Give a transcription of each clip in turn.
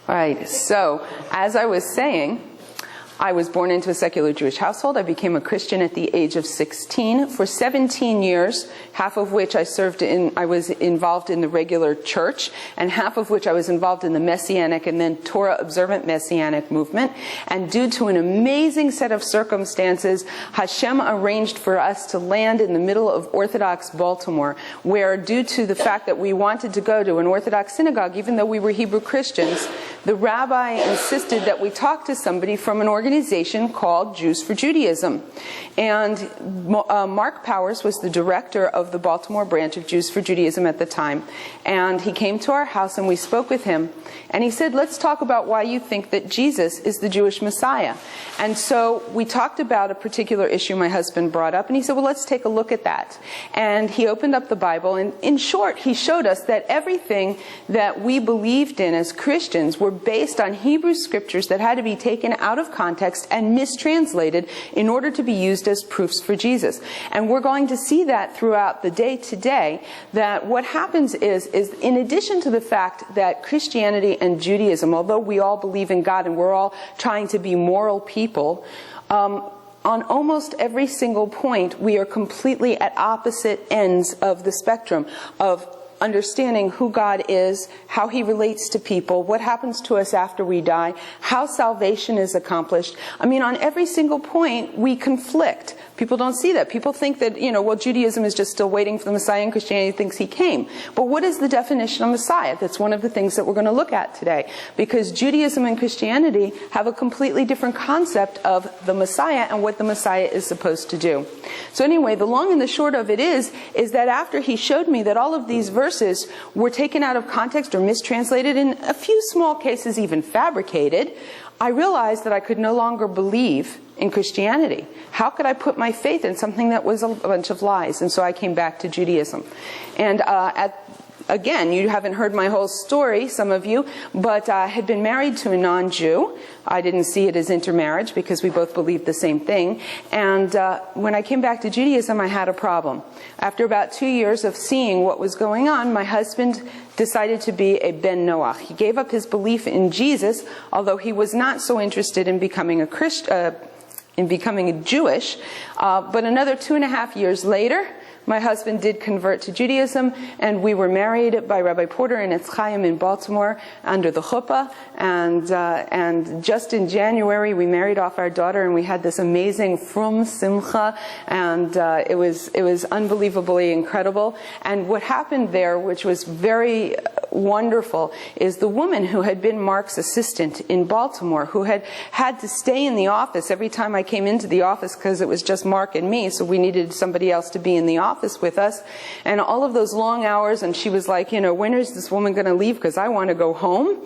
Right. So, as I was saying, I was born into a secular Jewish household. I became a Christian at the age of 16. For 17 years, half of which I was involved in the regular church, and half of which I was involved in the Messianic and then Torah observant Messianic movement. And due to an amazing set of circumstances, Hashem arranged for us to land in the middle of Orthodox Baltimore, where due to the fact that we wanted to go to an Orthodox synagogue, even though we were Hebrew Christians, the rabbi insisted that we talk to somebody from an organization called Jews for Judaism. And Mark Powers was the director of the Baltimore branch of Jews for Judaism at the time. And he came to our house and we spoke with him. And he said, let's talk about why you think that Jesus is the Jewish Messiah. And so we talked about a particular issue my husband brought up. And he said, well, let's take a look at that. And he opened up the Bible. And in short, he showed us that everything that we believed in as Christians were based on Hebrew scriptures that had to be taken out of context and mistranslated in order to be used as proofs for Jesus. And we're going to see that throughout the day today, that what happens is in addition to the fact that Christianity and Judaism, although we all believe in God and we're all trying to be moral people, on almost every single point, we are completely at opposite ends of the spectrum of understanding who God is, how He relates to people, what happens to us after we die, how salvation is accomplished. I mean, on every single point, we conflict. People don't see that. People think that, well, Judaism is just still waiting for the Messiah and Christianity thinks He came. But what is the definition of Messiah? That's one of the things that we're going to look at today. Because Judaism and Christianity have a completely different concept of the Messiah and what the Messiah is supposed to do. So anyway, the long and the short of it is that after he showed me that all of these verses were taken out of context or mistranslated, in a few small cases even fabricated, I realized that I could no longer believe in Christianity. How could I put my faith in something that was a bunch of lies? And so I came back to Judaism. And again, you haven't heard my whole story, some of you, but I had been married to a non-Jew. I didn't see it as intermarriage because we both believed the same thing. And when I came back to Judaism, I had a problem. After about 2 years of seeing what was going on, my husband decided to be a Ben Noach. He gave up his belief in Jesus, although he was not so interested in becoming a Christian, in becoming a Jewish. But another 2.5 years later, my husband did convert to Judaism, and we were married by Rabbi Porter in Etz Chaim in Baltimore under the chuppah. And just in January, we married off our daughter, and we had this amazing frum simcha, and it was unbelievably incredible. And what happened there, which was very wonderful, is the woman who had been Mark's assistant in Baltimore, who had to stay in the office every time I came into the office because it was just Mark and me, so we needed somebody else to be in the office with us, and all of those long hours, and she was like, when is this woman going to leave, because I want to go home.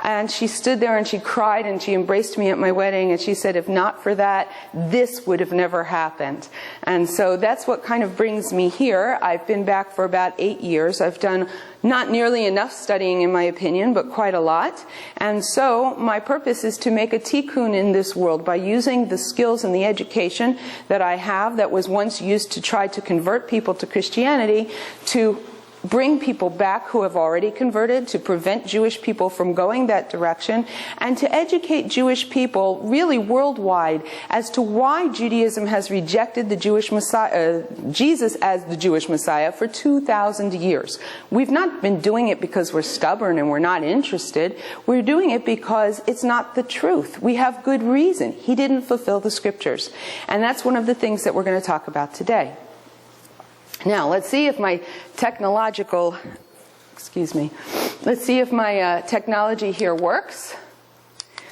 And she stood there and she cried and she embraced me at my wedding, and she said, if not for that, this would have never happened. And so that's what kind of brings me here. I've been back for about 8 years. I've done not nearly enough studying, in my opinion, but quite a lot. And so my purpose is to make a tikkun in this world by using the skills and the education that I have that was once used to try to convert people to Christianity, to bring people back who have already converted, to prevent Jewish people from going that direction, and to educate Jewish people really worldwide as to why Judaism has rejected the Jewish Messiah, Jesus as the Jewish Messiah, for 2,000 years. We've not been doing it because we're stubborn and we're not interested. We're doing it because it's not the truth. We have good reason. He didn't fulfill the scriptures. And that's one of the things that we're going to talk about today. Now, let's see if my technology here works.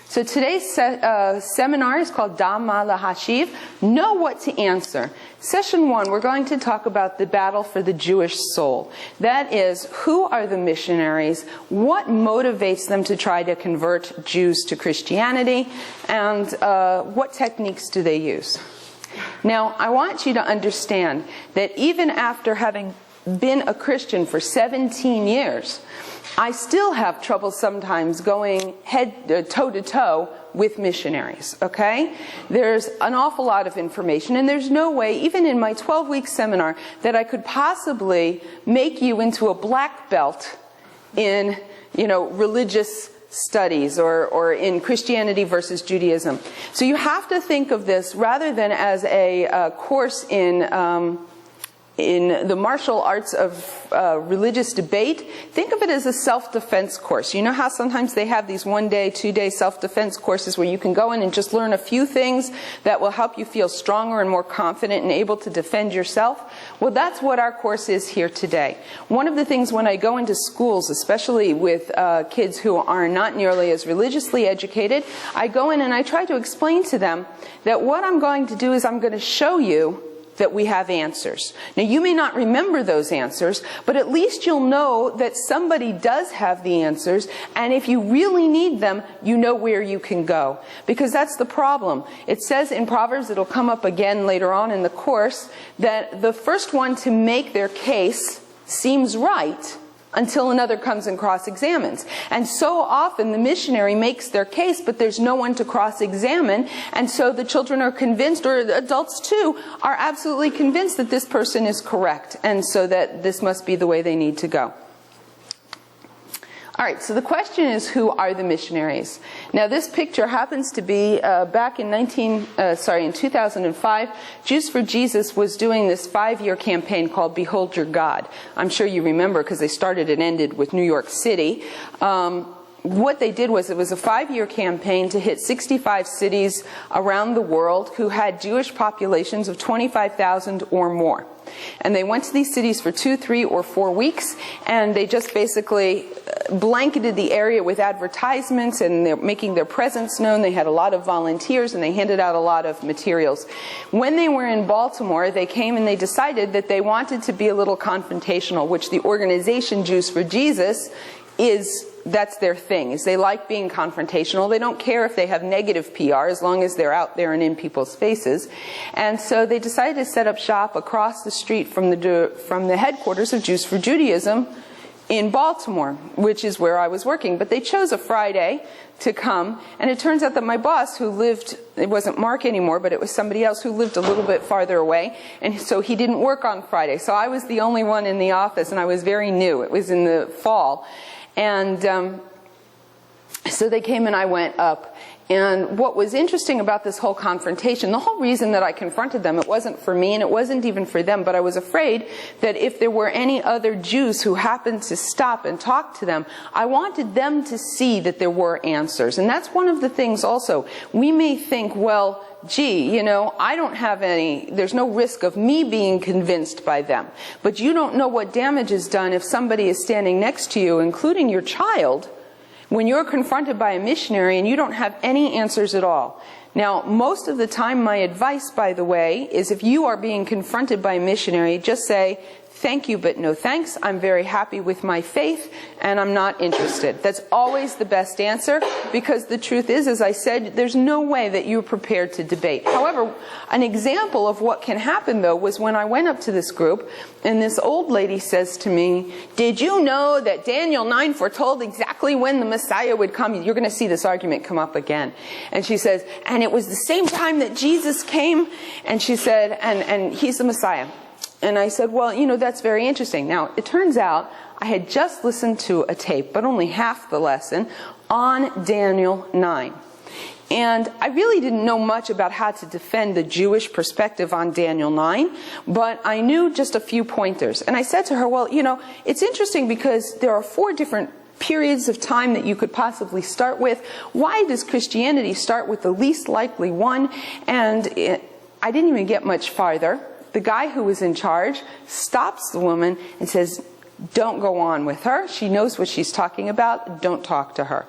So today's seminar is called Dama Lahashiv, Know What to Answer. Session 1, we're going to talk about the battle for the Jewish soul. That is, who are the missionaries? What motivates them to try to convert Jews to Christianity? And what techniques do they use? Now, I want you to understand that even after having been a Christian for 17 years, I still have trouble sometimes going toe-to-toe with missionaries, okay? There's an awful lot of information, and there's no way, even in my 12-week seminar, that I could possibly make you into a black belt in, religious studies or in Christianity versus Judaism. So you have to think of this rather than as a course in the martial arts of religious debate. Think of it as a self-defense course. You know how sometimes they have these 1-day, 2-day self-defense courses where you can go in and just learn a few things that will help you feel stronger and more confident and able to defend yourself? Well, that's what our course is here today. One of the things when I go into schools, especially with kids who are not nearly as religiously educated, I go in and I try to explain to them that what I'm going to do is I'm going to show you that we have answers. Now, you may not remember those answers, but at least you'll know that somebody does have the answers, and if you really need them, you know where you can go. Because that's the problem. It says in Proverbs, it'll come up again later on in the course, that the first one to make their case seems right until another comes and cross-examines. And so often the missionary makes their case, but there's no one to cross-examine, and so the children are convinced, or the adults too, are absolutely convinced that this person is correct, and so that this must be the way they need to go. All right, so the question is, who are the missionaries? Now, this picture happens to be back in 2005. Jews for Jesus was doing this 5-year campaign called Behold Your God. I'm sure you remember because they started and ended with New York City. What they did was, it was a 5-year campaign to hit 65 cities around the world who had Jewish populations of 25,000 or more. And they went to these cities for 2, 3, or 4 weeks, and they just basically blanketed the area with advertisements, and they're making their presence known. They had a lot of volunteers, and they handed out a lot of materials. When they were in Baltimore, they came and they decided that they wanted to be a little confrontational, which the organization Jews for Jesus that's their thing, is they like being confrontational. They don't care if they have negative PR as long as they're out there and in people's faces. And so they decided to set up shop across the street from the headquarters of Jews for Judaism in Baltimore, which is where I was working. But they chose a Friday to come, and it turns out that my boss, who lived, it wasn't Mark anymore, but it was somebody else who lived a little bit farther away, and so he didn't work on Friday. So I was the only one in the office, and I was very new. It was in the fall. And so they came and I went up. And what was interesting about this whole confrontation, the whole reason that I confronted them, it wasn't for me and it wasn't even for them, but I was afraid that if there were any other Jews who happened to stop and talk to them, I wanted them to see that there were answers. And that's one of the things also. We may think, well, gee, I don't have there's no risk of me being convinced by them. But you don't know what damage is done if somebody is standing next to you, including your child, when you're confronted by a missionary and you don't have any answers at all. Now, most of the time, my advice, by the way, is if you are being confronted by a missionary, just say, thank you, but no thanks. I'm very happy with my faith, and I'm not interested. That's always the best answer, because the truth is, as I said, there's no way that you're prepared to debate. However, an example of what can happen, though, was when I went up to this group, and this old lady says to me, did you know that Daniel 9 foretold exactly when the Messiah would come? You're going to see this argument come up again. And she says, and it was the same time that Jesus came, and she said, and he's the Messiah. And I said, well, that's very interesting. Now, it turns out I had just listened to a tape, but only half the lesson, on Daniel 9. And I really didn't know much about how to defend the Jewish perspective on Daniel 9, but I knew just a few pointers. And I said to her, well, it's interesting because there are 4 different periods of time that you could possibly start with. Why does Christianity start with the least likely one? And I didn't even get much farther. The guy who was in charge stops the woman and says, don't go on with her. She knows what she's talking about. Don't talk to her.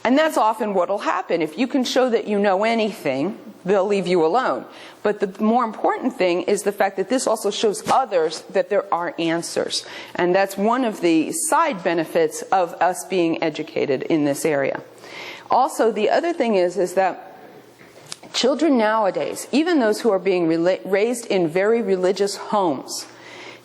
And that's often what will happen. If you can show that you know anything, they'll leave you alone. But the more important thing is the fact that this also shows others that there are answers. And that's one of the side benefits of us being educated in this area. Also, the other thing is that children nowadays, even those who are being raised in very religious homes,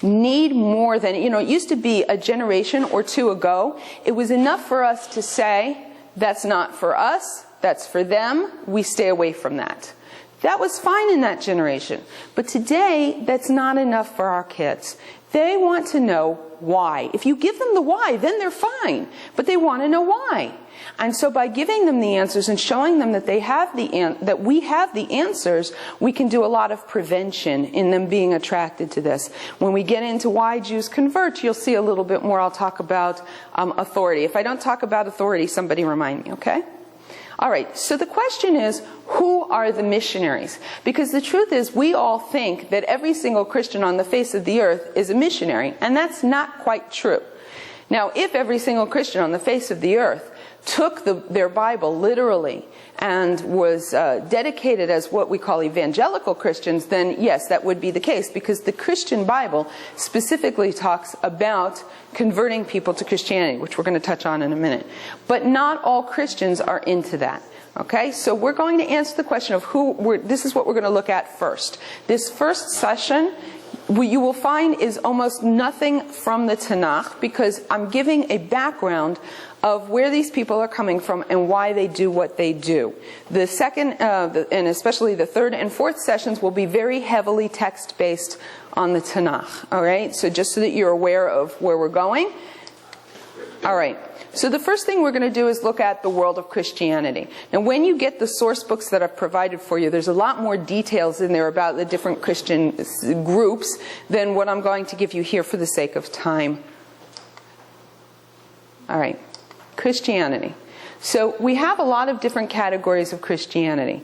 need more than, it used to be a generation or 2 ago, it was enough for us to say, that's not for us, that's for them, we stay away from that. That was fine in that generation. But today, that's not enough for our kids. They want to know why. If you give them the why, then they're fine. But they want to know why. And so by giving them the answers and showing them that that we have the answers, we can do a lot of prevention in them being attracted to this. When we get into why Jews convert, you'll see a little bit more. I'll talk about authority. If I don't talk about authority, somebody remind me, okay? All right, so the question is, who are the missionaries? Because the truth is, we all think that every single Christian on the face of the earth is a missionary, and that's not quite true. Now, if every single Christian on the face of the earth took their Bible literally and was dedicated as what we call evangelical Christians, then yes, that would be the case, because the Christian Bible specifically talks about converting people to Christianity, which we're going to touch on in a minute. But not all Christians are into that. Okay, so we're going to answer the question of this is what we're going to look at first. This first session, you will find, is almost nothing from the Tanakh, because I'm giving a background of where these people are coming from and why they do what they do. The second, and especially the third and fourth sessions, will be very heavily text-based on the Tanakh. All right, so just so that you're aware of where we're going. All right. So the first thing we're going to do is look at the world of Christianity. Now, when you get the source books that I've provided for you, there's a lot more details in there about the different Christian groups than what I'm going to give you here for the sake of time. All right. Christianity. So we have a lot of different categories of Christianity.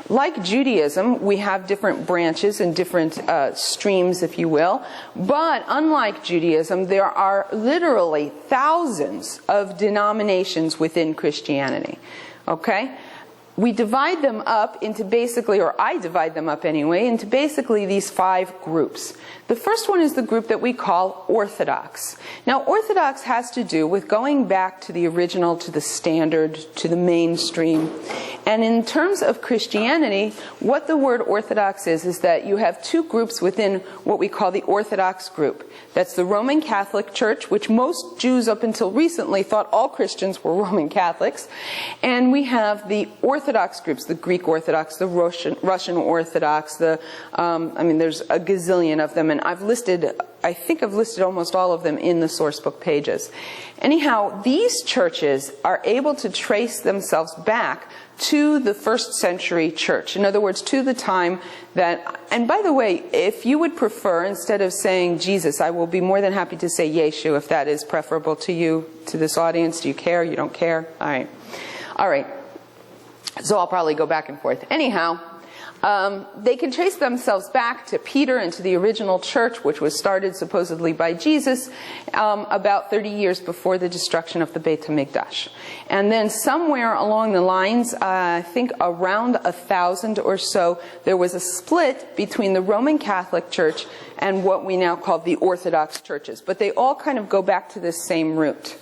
Like Judaism, we have different branches and different streams, if you will. But unlike Judaism, there are literally thousands of denominations within Christianity. Okay? We divide them up into basically, or I divide them up anyway, into basically these 5 groups. The first one is the group that we call Orthodox. Now, Orthodox has to do with going back to the original, to the standard, to the mainstream. And in terms of Christianity, what the word Orthodox is that you have 2 groups within what we call the Orthodox group. That's the Roman Catholic Church, which most Jews up until recently thought all Christians were Roman Catholics. And we have the Orthodox groups, the Greek Orthodox, the Russian Orthodox, there's a gazillion of them, and I think I've listed almost all of them in the source book pages. Anyhow, these churches are able to trace themselves back to the first century church. In other words, to the time that, and by the way, if you would prefer, instead of saying Jesus, I will be more than happy to say Yeshu if that is preferable to you, to this audience. Do you care? You don't care? All right. All right. So I'll probably go back and forth. Anyhow, they can trace themselves back to Peter and to the original church, which was started supposedly by Jesus about 30 years before the destruction of the Beit HaMikdash. And then somewhere along the lines, I think around 1,000 or so, there was a split between the Roman Catholic Church and what we now call the Orthodox churches. But they all kind of go back to this same root.